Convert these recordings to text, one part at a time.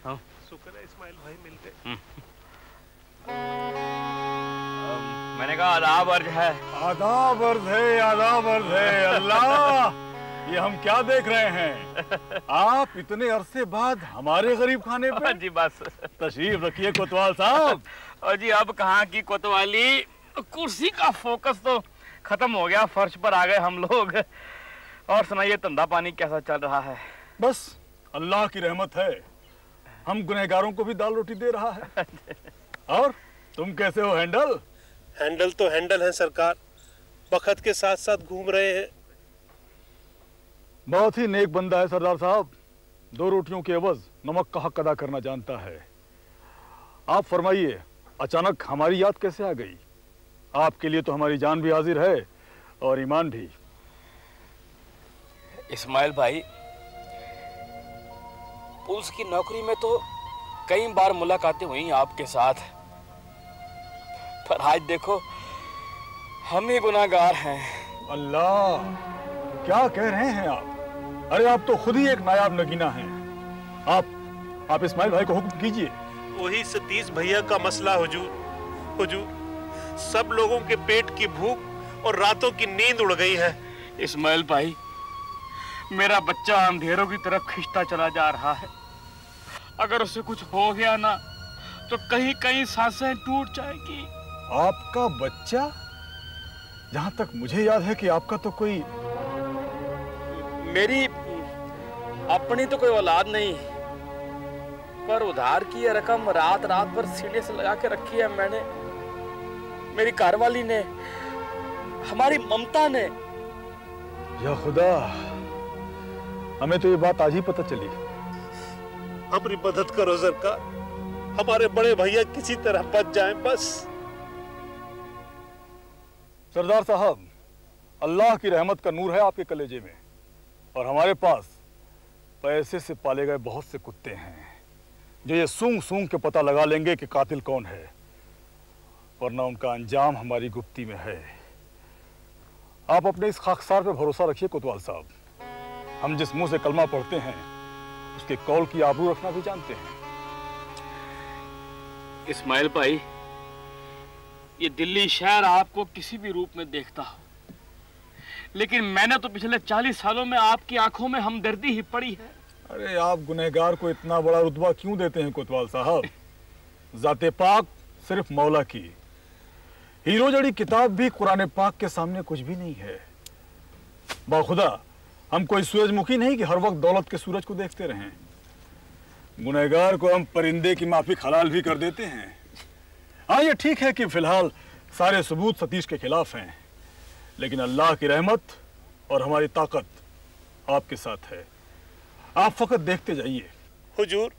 हाँ। शुक्र है इस्माइल भाई मिल गए। मैंने कहा आदाब अर्ज है। आदाब अर्ज है, आदाब अर्ज है। अल्लाह, ये हम क्या देख रहे हैं? आप इतने अरसे बाद हमारे गरीब खाने पे? जी बस तशरीफ रखिए कोतवाल साहब। और जी अब कहाँ की कोतवाली, कुर्सी का फोकस तो खत्म हो गया, फर्श पर आ गए हम लोग। और सुनाइए, धंधा पानी कैसा चल रहा है? बस अल्लाह की रहमत है, हम गुनहगारों को भी दाल रोटी दे रहा है। और तुम कैसे हो हैंडल? हैंडल तो हैंडल है सरकार, वक्त के साथ साथ घूम रहे हैं। बहुत ही नेक बंदा है सरदार साहब, 2 रोटियों के एवज नमक का हक अदा करना जानता है। आप फरमाइए, अचानक हमारी याद कैसे आ गई? आपके लिए तो हमारी जान भी हाजिर है और ईमान भी। इस्माइल भाई, पुलिस की नौकरी में तो कई बार मुलाकातें हुई आपके साथ, पर आज देखो हम ही गुनाहगार हैं। अल्लाह, क्या कह रहे हैं आप? अरे आप तो खुद ही एक नायाब नगीना हैं। आप इस्माइल भाई को हुक्म कीजिए। वही सतीश भैया का मसला हुजूर। हुजूर, सब लोगों के पेट की भूख और रातों की नींद उड़ गई है। इस्माइल भाई, मेरा बच्चा अंधेरों की तरफ खिंचता चला जा रहा है। अगर उसे कुछ हो गया ना तो कहीं कहीं सांसें टूट जाएगी। आपका बच्चा? जहां तक मुझे याद है कि आपका तो कोई... मेरी अपनी तो कोई औलाद नहीं, पर उधार की ये रकम रात रात भर सीने से लगा के रखी है मैंने, मेरी घरवाली ने, हमारी ममता ने। या खुदा, हमें तो ये बात आज ही पता चली। अपनी मदद करो सरकार, हमारे बड़े भैया किसी तरह बच जाएं बस। सरदार साहब, अल्लाह की रहमत का नूर है आपके कलेजे में, और हमारे पास पैसे से पाले गए बहुत से कुत्ते हैं जो ये सूंघ सूंघ के पता लगा लेंगे कि कातिल कौन है, वरना उनका अंजाम हमारी गुप्ती में है। आप अपने इस खाकसार पे भरोसा रखिए कोतवाल साहब, हम जिस मुंह से कलमा पढ़ते हैं उसके कौल की आबरू रखना भी जानते हैं। इस्माइल भाई, ये दिल्ली शहर आपको किसी भी रूप में देखता हो, लेकिन मैंने तो पिछले 40 सालों में आपकी आंखों में हमदर्दी ही पड़ी है। अरे आप गुनहगार को इतना बड़ा रुतबा क्यों देते हैं कोतवाल साहब? जाते पाक सिर्फ मौला की, हीरो जड़ी किताब भी कुरान पाक के सामने कुछ भी नहीं है। बाखुदा, हम कोई सूरजमुखी नहीं कि हर वक्त दौलत के सूरज को देखते रहें। गुनहगार को हम परिंदे की माफिक हलाल भी कर देते हैं। हाँ, ये ठीक है कि फिलहाल सारे सबूत सतीश के खिलाफ हैं, लेकिन अल्लाह की रहमत और हमारी ताकत आपके साथ है। आप फकत देखते जाइए। हुजूर,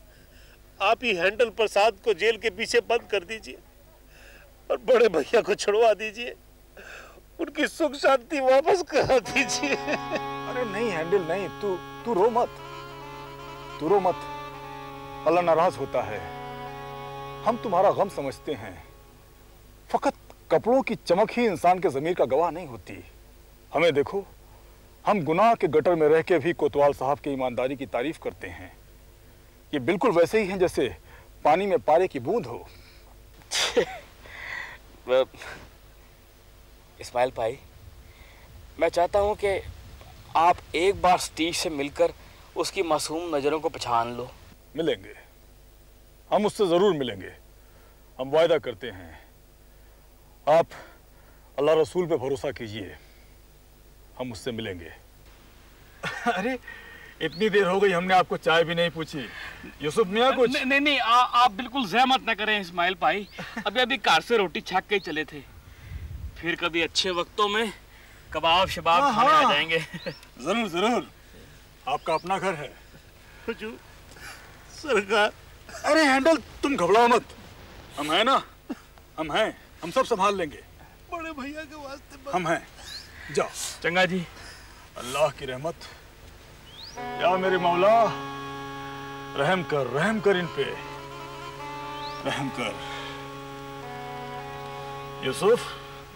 आप ही हैंडल प्रसाद को जेल के पीछे बंद कर दीजिए और बड़े भैया को छुड़वा दीजिए, उनकी सुख शांति वापस करा दीजिए। अरे नहीं हैंडल नहीं, तू रो मत, तू रो मत। अल्लाह नाराज होता है, हम तुम्हारा गम समझते हैं। फकत कपड़ों की चमक ही इंसान के ज़मीर का गवाह नहीं होती। हमें देखो, हम गुनाह के गटर में रह के भी कोतवाल साहब की ईमानदारी की तारीफ करते हैं। ये बिल्कुल वैसे ही हैं जैसे पानी में पारे की बूंद हो। इस्माइल भाई, मैं चाहता हूं कि आप एक बार सतीश से मिलकर उसकी मासूम नज़रों को पहचान लो। मिलेंगे, हम उससे ज़रूर मिलेंगे, हम वायदा करते हैं। आप अल्लाह रसूल पे भरोसा कीजिए, हम उससे मिलेंगे। अरे इतनी देर हो गई, हमने आपको चाय भी नहीं पूछी। यूसुफ मियां कुछ? नहीं, आप बिल्कुल ज़हमत न करें इस्माइल भाई, अभी घर से रोटी छक के चले थे, फिर कभी अच्छे वक्तों में कबाब शबाब खाने आ जाएंगे। जरूर जरूर, आपका अपना घर है। हुजूर, सरकार। अरे हैंडल, तुम घबराओ मत, हम हैं ना, हम हैं, हम सब संभाल लेंगे। बड़े भैया के वास्ते हम हैं, जाओ। चंगा जी। अल्लाह की रहमत, या मेरे मौला, रहम कर इन पे, रहम कर। यूसुफ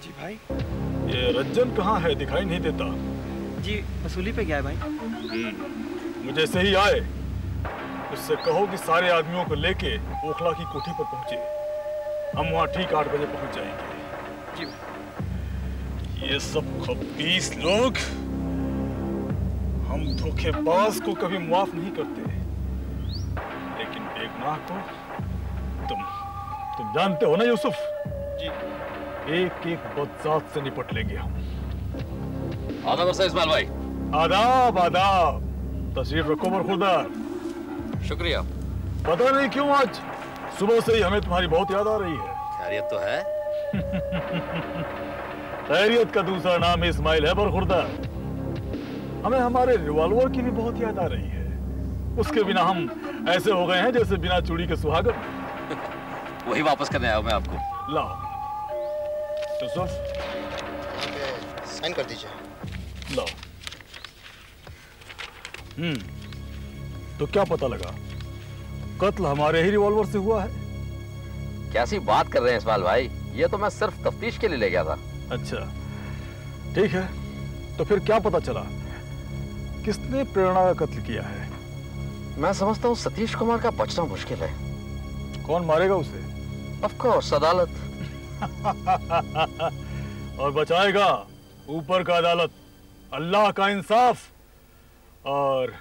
जी भाई। ये रज्जन कहाँ है, दिखाई नहीं देता। जी वसूली पे गया है भाई। मुझे से ही आए, उससे कहो कि सारे आदमियों को लेके ओखला की कोठी पर पहुंचे। हम वहां ठीक 8 बजे पहुंच जाएंगे। जी। ये सब खबीस लोग, हम धोखेबाज को कभी माफ नहीं करते, लेकिन बेगुनाह को तुम जानते हो ना यूसुफ? जी। एक एक बदजात से निपट लेंगे हम। आदाब इस्माइल भाई। आदाब आदाब। तशरीफ रखो बरखुरदार। शुक्रिया। पता नहीं क्यों आज सुबह से ही हमें तुम्हारी बहुत याद आ रही है। खैरियत तो है? खैरियत का दूसरा नाम इस्माइल है बरखुरदार। हमें हमारे रिवॉल्वर की भी बहुत याद आ रही है। उसके बिना हम ऐसे हो गए हैं जैसे बिना चूड़ी के सुहागन। वही वापस करने आया हूं मैं आपको। लाओ यूसुफ, साइन कर दीजिए। लाओ। तो क्या पता लगा? कत्ल हमारे ही रिवॉल्वर से हुआ है। कैसी बात कर रहे हैं इस्माइल भाई? ये तो मैं सिर्फ तफ्तीश के लिए ले गया था। अच्छा ठीक है, तो फिर क्या पता चला किसने प्रेरणा का कत्ल किया है? मैं समझता हूँ सतीश कुमार का बचना मुश्किल है। कौन मारेगा उसे? ऑफ कोर्स अदालत। और बचाएगा ऊपर का अदालत, अल्लाह का इंसाफ और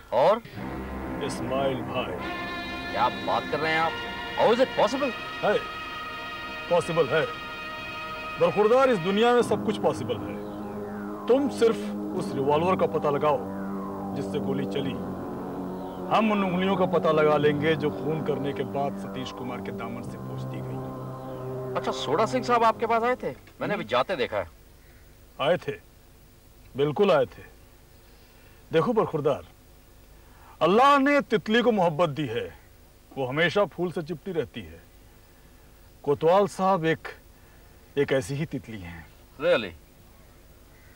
इस्माइल भाई। क्या बात कर रहे हैं आप? How is it possible? है, पॉसिबल है बरखुरदार। इस दुनिया में सब कुछ पॉसिबल है। तुम सिर्फ उस रिवॉल्वर का पता लगाओ जिससे गोली चली। हम उन उंगलियों का पता लगा लेंगे जो खून करने के बाद सतीश कुमार के दामन से पहुंच दी गई। अच्छा, सोडा सिंह साहब आपके पास आए थे? मैंने अभी जाते देखा है। आए थे, बिल्कुल आए थे। देखो बरखुरदार, अल्लाह ने तितली को मोहब्बत दी है, वो हमेशा फूल से चिपटी रहती है। कोतवाल साहब एक ऐसी ही तितली हैं। रियली?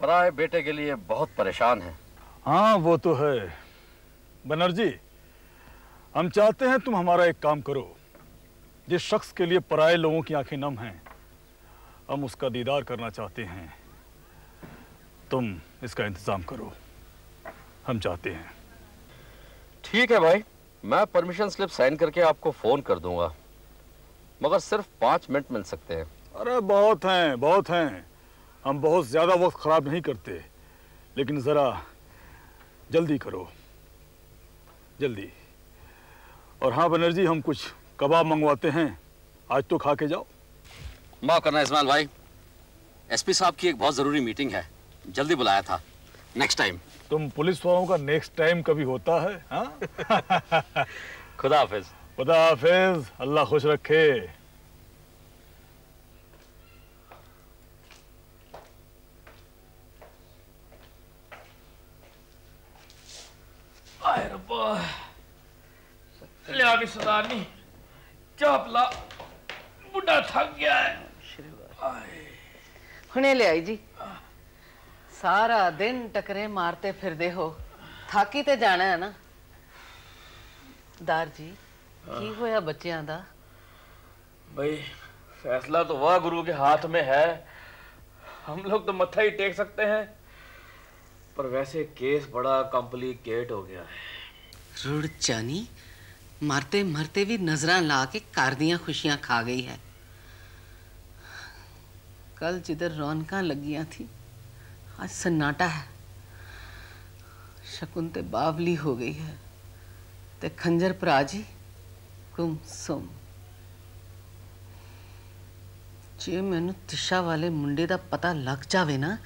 पराए बेटे के लिए बहुत परेशान है। हाँ वो तो है। बनर्जी, हम चाहते हैं तुम हमारा एक काम करो। जिस शख्स के लिए पराए लोगों की आंखें नम हैं, हम उसका दीदार करना चाहते हैं। तुम इसका इंतजाम करो, हम चाहते हैं। ठीक है भाई, मैं परमिशन स्लिप साइन करके आपको फोन कर दूंगा, मगर सिर्फ 5 मिनट मिल सकते हैं। अरे बहुत हैं, बहुत हैं। हम बहुत ज्यादा वक्त खराब नहीं करते, लेकिन जरा जल्दी करो, जल्दी। और हाँ बनर्जी, हम कुछ कबाब मंगवाते हैं, आज तो खा के जाओ। माफ करना इस्माइल भाई, एसपी साहब की एक बहुत जरूरी मीटिंग है, जल्दी बुलाया था। Next time. तुम पुलिस वालों का नेक्स्ट टाइम कभी होता है? हाँ? खुदा हाफिज। खुदा हाफिज, अल्लाह खुश रखे। आए रब्बा, ले आगे सरदारनी, चाह पिला, बुढ़ा थक गया है। हुणे ले आई जी। सारा दिन टकरे मारते फिरदे हो, थाकी ते जाना है ना। दार जी, की होया बच्चियां दा? भाई फैसला तो वह गुरु के हाथ में है। हम लोग तो मत्था ही टेक सकते हैं, पर वैसे केस बड़ा कॉम्प्लिकेट हो गया है। रुड़ चानी मारते मरते भी नजरां ला के कार दियां खुशियां खा गई है। कल जिधर रौनकां लगियां थी, आज सन्नाटा है। शकुन ते बावली हो गई है, ते खंजर भरा जी गुमसुम। जे मैनू तिशा वाले मुंडे दा पता लग जावे ना,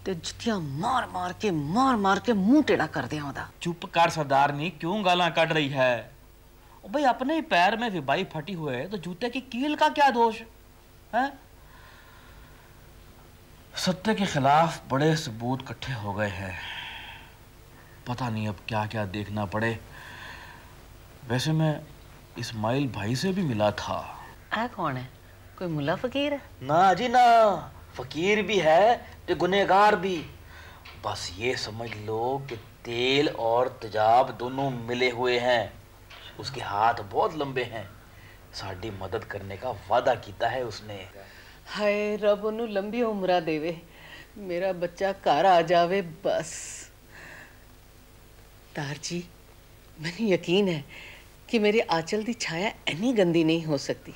ते जुतियां मार मार के मुंह टेढ़ा कर दिया ओदा। चुप कर सरदारनी, क्यों गालां कढ़ रही है? ओ भाई, अपने ही पैर में विबाई फटी हुए तो जूते की कील का क्या दोष है? सत्य के खिलाफ बड़े सबूत इकट्ठे हो गए हैं, पता नहीं अब क्या क्या देखना पड़े। वैसे मैं इस्माइल भाई से भी मिला था। आ कौन है? कोई मुल्ला फकीर है? ना जी ना, फकीर भी है ते गुनहगार भी। बस ये समझ लो कि तेल और तेजाब दोनों मिले हुए हैं। उसके हाथ बहुत लंबे हैं, साड़ी मदद करने का वादा किया है उसने। हाय रब ओनू लंबी उम्र देवे, मेरा बच्चा घर आ जावे बस। तार जी, मैंने यकीन है कि मेरी आंचल दी छाया इन्नी गंदी नहीं हो सकती।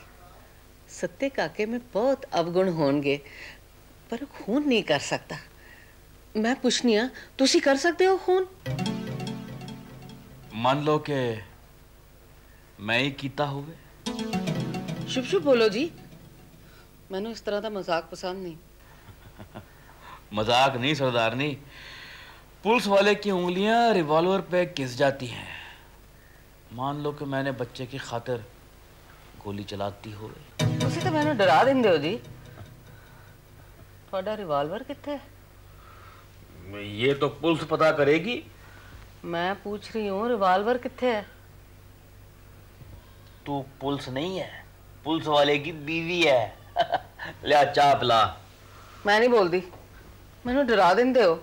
सत्ते काके में बहुत अवगुण होंगे पर खून नहीं कर सकता। मैं पुछनी आ, तुसी कर सकते हो खून? मान लो कि मैं ही कीता होवे। शुभ शुभ बोलो जी, मैंने इस तरह का मजाक पसंद नहीं। मजाक नहीं सरदारनी, पुलिस वाले की उंगलियां रिवॉल्वर पे घिस जाती हैं। मान लो कि मैंने बच्चे की खातिर गोली चलाती हो। तुसी तो मैंने डरा देंदे हो जी। थोड़ा रिवॉल्वर किथे? ये तो पुलिस पता करेगी। मैं पूछ रही हूँ रिवॉल्वर किथे है? तू पुलिस नहीं है, पुलिस वाले की बीवी है। ले चाह पिला। मैं नहीं बोलती, मैंने डरा देंदे हो।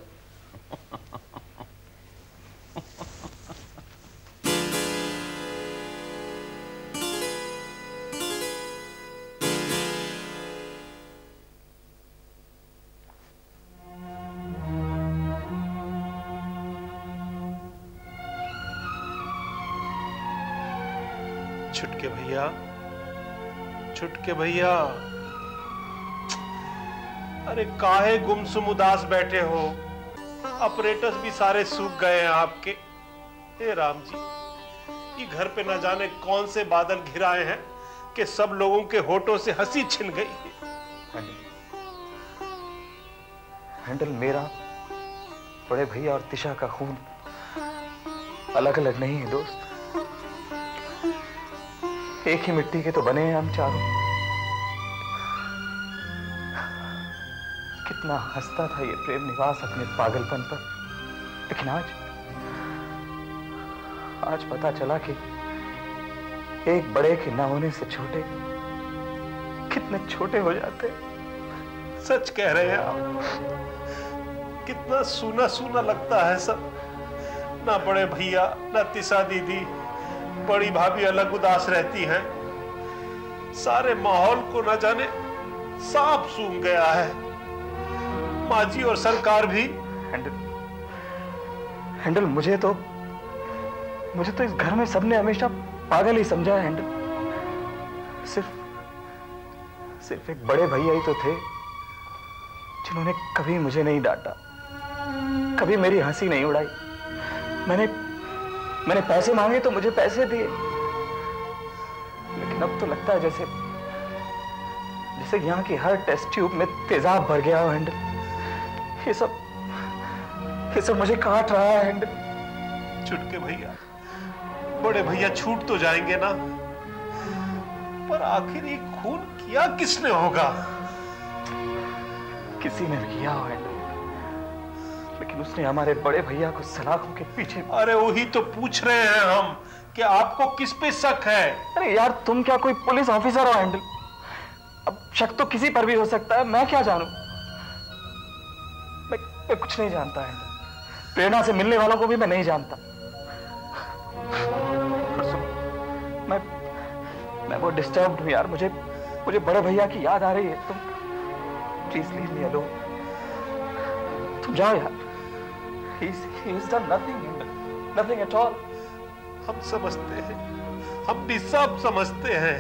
छुटके भैया, छुटके भैया, अरे काहे गुमसुम उदास बैठे हो? ऑपरेटर्स भी सारे सूख गए हैं आपके। हे राम जी, ये घर पे न जाने कौन से बादल घिराए हैं कि सब लोगों के होठों से हंसी छिन गई। हैंडल, मेरा, बड़े भैया और तिशा का खून अलग अलग नहीं है दोस्त। एक ही मिट्टी के तो बने हैं हम चारों। कितना हंसता था ये प्रेम निवास अपने पागलपन पर, लेकिन आज पता चला कि एक बड़े के ना होने से छोटे कितने छोटे हो जाते। सच कह रहे हैं आप। कितना सूना सूना लगता है सब। ना बड़े भैया, ना तिशा दीदी, बड़ी भाभी अलग उदास रहती हैं। सारे माहौल को न जाने सांप सूंघ गया है। माँ जी और सरकार भी। हैंडल, मुझे तो इस घर में सबने हमेशा पागल ही समझा है। हैंडल, सिर्फ एक बड़े भैया ही तो थे जिन्होंने कभी मुझे नहीं डांटा, कभी मेरी हंसी नहीं उड़ाई। मैंने पैसे मांगे तो मुझे पैसे दिए, लेकिन अब तो लगता है जैसे यहाँ की हर टेस्ट ट्यूब में तेजाब भर गया हो। हैंडल, ये सब मुझे काट रहा है। हैंडल, छुटके भैया, बड़े भैया छूट तो जाएंगे ना, पर आखिर ये खून किया किसने होगा? किसी ने किया हो हैंडल, लेकिन उसने हमारे बड़े भैया को सलाखों के पीछे। अरे वही तो पूछ रहे हैं हम कि आपको किस पे शक है? अरे यार, तुम क्या कोई पुलिस ऑफिसर हो हैंडल? अब शक तो किसी पर भी हो सकता है, मैं क्या जानूं? मैं कुछ नहीं जानता हैंडल। प्रेरणा से मिलने वालों को भी मैं नहीं जानता। मैं वो डिस्टर्ब्ड हूं यार। मुझे बड़े भैया की याद आ रही है। तुम प्लीज लीव मी अलोन। तुम जाओ यार। He's done nothing at all. हम समझते हैं, हम भी सब समझते हैं।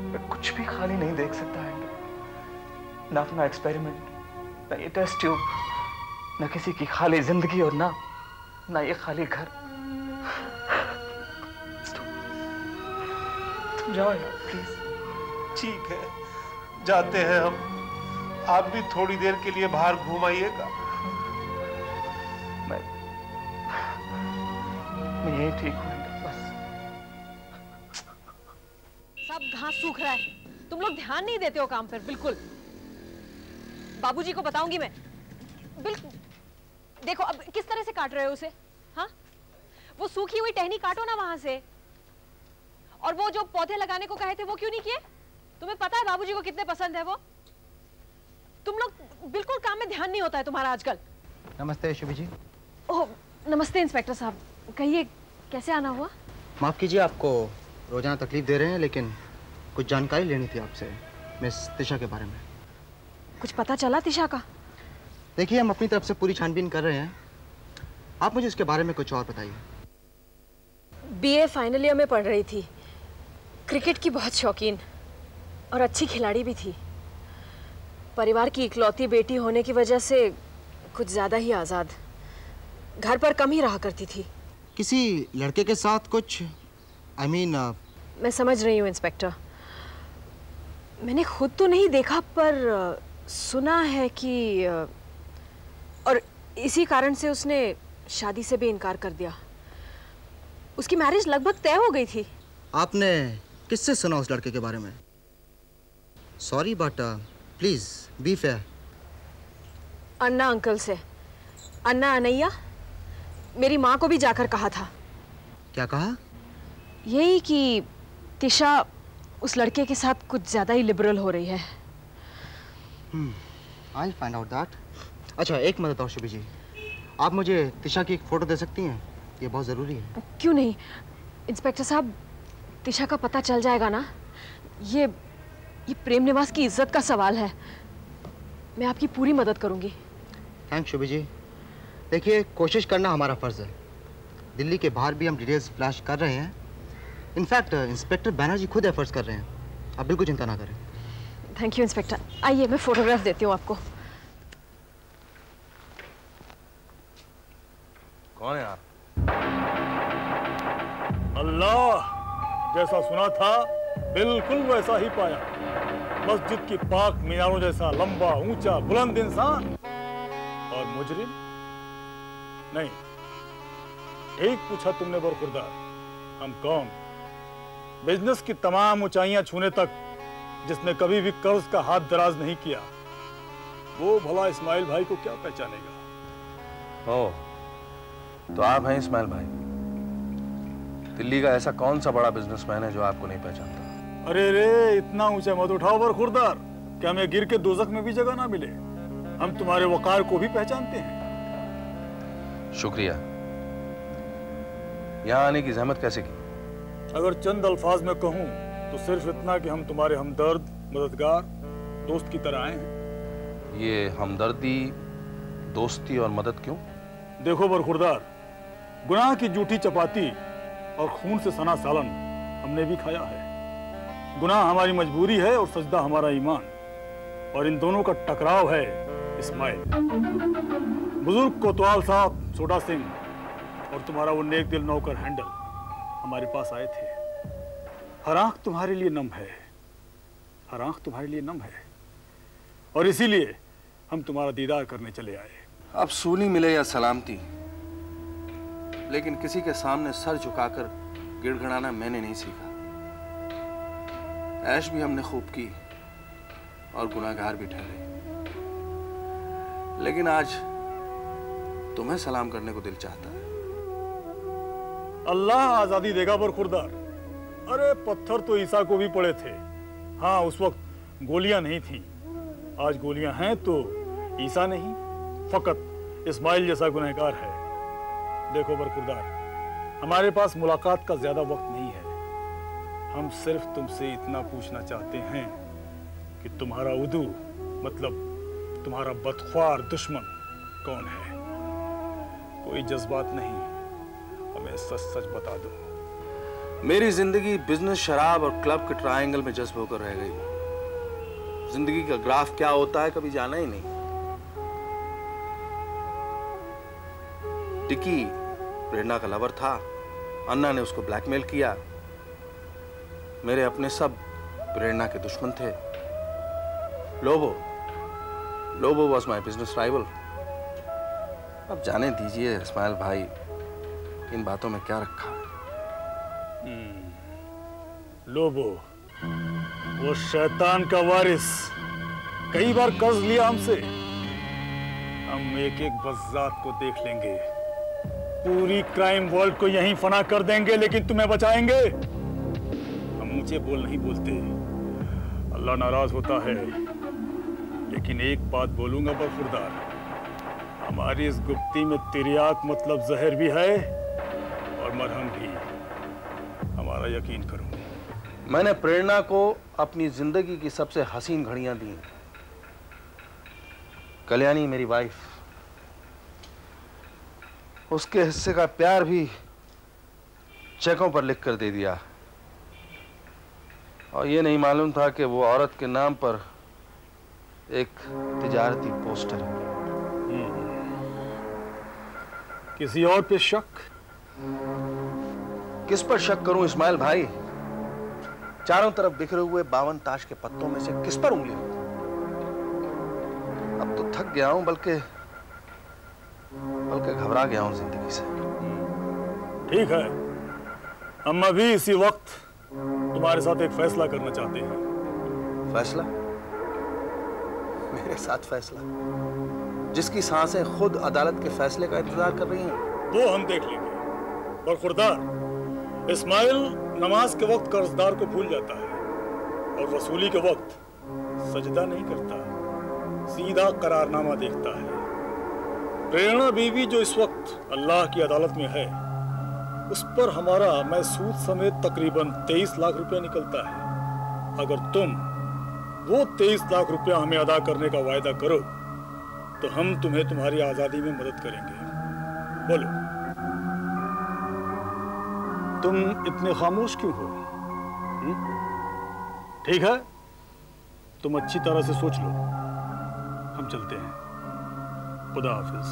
मैं कुछ भी खाली नहीं देख सकता है। ना अपना एक्सपेरिमेंट, ना ये टेस्ट ट्यूब, ना किसी की खाली जिंदगी और ना ये खाली घर। तुम जाओ यार प्लीज। ठीक है, जाते हैं हम। आप भी थोड़ी देर के लिए बाहर घूम आइएगा। मैं यही ठीक हूँ बस। सब घास सूख रहा है, तुम लोग ध्यान नहीं देते हो काम पर बिल्कुल। बाबूजी को बताऊंगी मैं। बिल्कुल देखो अब किस तरह से काट रहे हो उसे। हाँ, वो सूखी हुई टहनी काटो ना वहां से। और वो जो पौधे लगाने को कहे थे वो क्यों नहीं किए? तुम्हें पता है बाबूजी को कितने पसंद है वो। तुम लोग बिल्कुल काम में ध्यान नहीं होता है तुम्हारा आजकल। नमस्ते शुभी जी। ओह नमस्ते इंस्पेक्टर साहब, कहिए कैसे आना हुआ? माफ कीजिए, आपको रोजाना तकलीफ दे रहे हैं, लेकिन कुछ जानकारी लेनी थी आपसे मिस तिशा के बारे में। कुछ पता चला तिशा का? देखिए, हम अपनी तरफ से पूरी छानबीन कर रहे हैं। आप मुझे इसके बारे में कुछ और बताइए। बीए फाइनल ईयर में पढ़ रही थी। क्रिकेट की बहुत शौकीन और अच्छी खिलाड़ी भी थी। परिवार की इकलौती बेटी होने की वजह से कुछ ज़्यादा ही आज़ाद, घर पर कम ही रहा करती थी। किसी लड़के के साथ कुछ मैं समझ रही हूँ इंस्पेक्टर। मैंने खुद तो नहीं देखा पर सुना है कि और इसी कारण से उसने शादी से भी इनकार कर दिया। उसकी मैरिज लगभग तय हो गई थी। आपने किससे सुना उस लड़के के बारे में? Sorry but please be fair. Anna uncle से। अन्ना अनैया, मेरी माँ को भी जाकर कहा था। क्या कहा? यही कि तिशा उस लड़के के साथ कुछ ज्यादा ही लिबरल हो रही है। I'll find out that. अच्छा, एक मदद और शुभी जी, आप मुझे तिशा की एक फोटो दे सकती हैं? ये बहुत जरूरी है। क्यों नहीं इंस्पेक्टर साहब, तिशा का पता चल जाएगा ना। ये प्रेम निवास की इज्जत का सवाल है। मैं आपकी पूरी मदद करूंगी। थैंक शुभी जी। देखिए, कोशिश करना हमारा फर्ज है। दिल्ली के बाहर भी हम डिटेल्स फ्लैश कर रहे हैं। इनफैक्ट इंस्पेक्टर बैनर्जी खुद एफर्ट्स कर रहे हैं। आप बिल्कुल चिंता ना करें। Thank you inspector. आइए मैं फोटोग्राफ देती हूँ आपको। कौन है आप? अल्लाह, जैसा सुना था बिल्कुल वैसा ही पाया। मस्जिद की पाक मीनारों जैसा लंबा ऊंचा बुलंद इंसान और मुजरिम नहीं। ठीक पूछा तुमने बरखुरदार, हम कौन? बिजनेस की तमाम ऊंचाइयां छूने तक जिसने कभी भी कर्ज का हाथ दराज नहीं किया, वो भला इस्माइल भाई को क्या पहचानेगा? ओ, तो आप हैं इस्माइल भाई। दिल्ली का ऐसा कौन सा बड़ा बिजनेसमैन है जो आपको नहीं पहचानता? अरे रे, इतना ऊंचा मत उठाओ बरखुरदार, क्या हमें गिर के दोजख में भी जगह ना मिले। हम तुम्हारे वकार को भी पहचानते हैं। शुक्रिया। यहाँ आने की जहमत कैसे की? अगर चंद अल्फाज में कहूं तो सिर्फ इतना कि हम तुम्हारे हमदर्द, मददगार, दोस्त की तरह आए हैं। ये हमदर्दी, दोस्ती और मदद क्यों? देखो बरखुरदार, गुनाह की जूठी चपाती और खून से सना सालन हमने भी खाया है। गुनाह हमारी मजबूरी है और सजदा हमारा ईमान, और इन दोनों का टकराव है इस्माइल। बुजुर्ग कोतवाल साहब सोडा सिंह और तुम्हारा वो नेक दिल नौकर हैंडल हमारे पास आए थे। हर आंख तुम्हारे लिए नम है, हर आंख तुम्हारे लिए नम है, और इसीलिए हम तुम्हारा दीदार करने चले आए। अब सूली मिले या सलामती, लेकिन किसी के सामने सर झुकाकर गिड़गिड़ाना मैंने नहीं सीखा। ऐश भी हमने खूब की और गुनाहगार भी ठहरे, लेकिन आज तुम्हें सलाम करने को दिल चाहता है। अल्लाह आजादी देगा बरखुरदार। अरे पत्थर तो ईसा को भी पड़े थे। हाँ, उस वक्त गोलियां नहीं थी, आज गोलियां हैं तो ईसा नहीं, फकत इस्माइल जैसा गुनहगार है। देखो बरखुरदार, हमारे पास मुलाकात का ज्यादा वक्त नहीं है। हम सिर्फ तुमसे इतना पूछना चाहते हैं कि तुम्हारा उदू, मतलब तुम्हारा बदख्वार दुश्मन कौन है? कोई जज्बात नहीं, हमें सच सच बता दो। मेरी जिंदगी बिजनेस, शराब और क्लब के ट्रायंगल में जज्ब होकर रह गई। जिंदगी का ग्राफ क्या होता है कभी जाना ही नहीं। टिकी प्रेरणा का लवर था, अन्ना ने उसको ब्लैकमेल किया। मेरे अपने सब प्रेरणा के दुश्मन थे। Lobo was my business rival. अब जाने दीजिए इस्माइल भाई, इन बातों में क्या रखा है। लोबो, वो शैतान का वारिस, कई बार कर्ज लिया हमसे। हम एक एक बज़ात को देख लेंगे, पूरी क्राइम वर्ल्ड को यहीं फना कर देंगे, लेकिन तुम्हें बचाएंगे। हम ऊंचे बोल नहीं बोलते, अल्लाह नाराज होता है। लेकिन एक बात बोलूंगा बरखुरदार, हमारी इस गुप्ती में तिर्याक मतलब जहर भी है और मरहम भी। हमारा यकीन करो। मैंने प्रेरणा को अपनी जिंदगी की सबसे हसीन घड़ियां दी। कल्याणी मेरी वाइफ, उसके हिस्से का प्यार भी चेकों पर लिख कर दे दिया, और ये नहीं मालूम था कि वो औरत के नाम पर एक तिजारती पोस्टर है। किसी और पे शक? किस पर शक करूं इस्माइल भाई? चारों तरफ बिखरे हुए 52 ताश के पत्तों में से किस पर उंगली? अब तो थक गया हूं, बल्कि घबरा गया हूं जिंदगी से। ठीक है, हम अभी इसी वक्त तुम्हारे साथ एक फैसला करना चाहते हैं। फैसला? मेरे साथ फैसला? जिसकी सांसें खुद अदालत के फैसले का इंतजार कर रही हैं। वो हम देख लेंगे। बरखुरदार, इस्माइल नमाज के वक्त कर्जदार को भूल जाता है और वसूली के वक्त सजदा नहीं करता, सीधा करारनामा देखता है। प्रेरणा बीवी जो इस वक्त अल्लाह की अदालत में है, उस पर हमारा महसूद समेत तकरीबन 23 लाख रुपया निकलता है। अगर तुम वो 23 लाख रुपया हमें अदा करने का वायदा करो तो हम तुम्हें तुम्हारी आजादी में मदद करेंगे। बोलो, तुम इतने खामोश क्यों हो? ठीक है, तुम अच्छी तरह से सोच लो। हम चलते हैं। खुदा हाफिज।